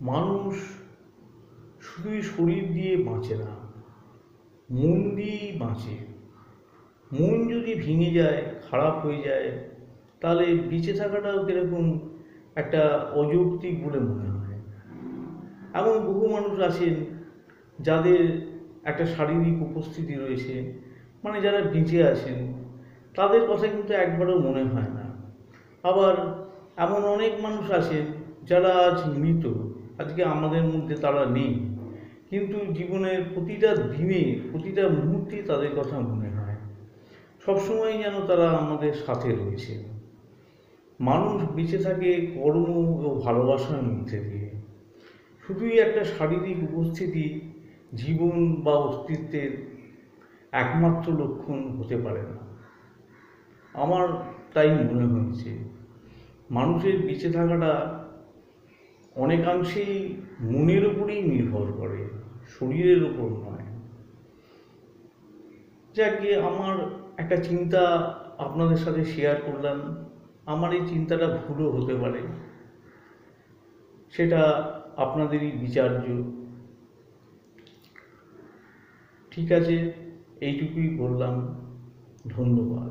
মানুষ শুধুই শরীর দিয়ে বাঁচে না, মন দিয়েই বাঁচে। মন যদি ভেঙে যায়, খারাপ হয়ে যায়, তাহলে বেঁচে থাকাটাও কীরকম একটা অযৌক্তিক বলে মনে হয়। এমন বহু মানুষ আছেন যাদের একটা শারীরিক উপস্থিতি রয়েছে, মানে যারা বেঁচে আছেন, তাদের কথা কিন্তু একবারও মনে হয় না। আবার এমন অনেক মানুষ আছেন যারা আজ মৃত, আজকে আমাদের মধ্যে তারা নেই, কিন্তু জীবনের প্রতিটা দিনে, প্রতিটা মুহূর্তে তাদের কথা মনে হয়। সবসময় যেন তারা আমাদের সাথে রয়েছে। মানুষ বেঁচে থাকে কর্ম ও ভালোবাসার মধ্যে দিয়ে। শুধুই একটা শারীরিক উপস্থিতি জীবন বা অস্তিত্বের একমাত্র লক্ষণ হতে পারে না। আমার তাই মনে হয়েছে মানুষের বেঁচে থাকাটা অনেকাংশেই মনের উপরেই নির্ভর করে, শরীরের উপর নয়। যাকে আমার একটা চিন্তা আপনাদের সাথে শেয়ার করলাম। আমার এই চিন্তাটা ভুলও হতে পারে, সেটা আপনাদেরই বিচার্য। ঠিক আছে, এইটুকুই বললাম। ধন্যবাদ।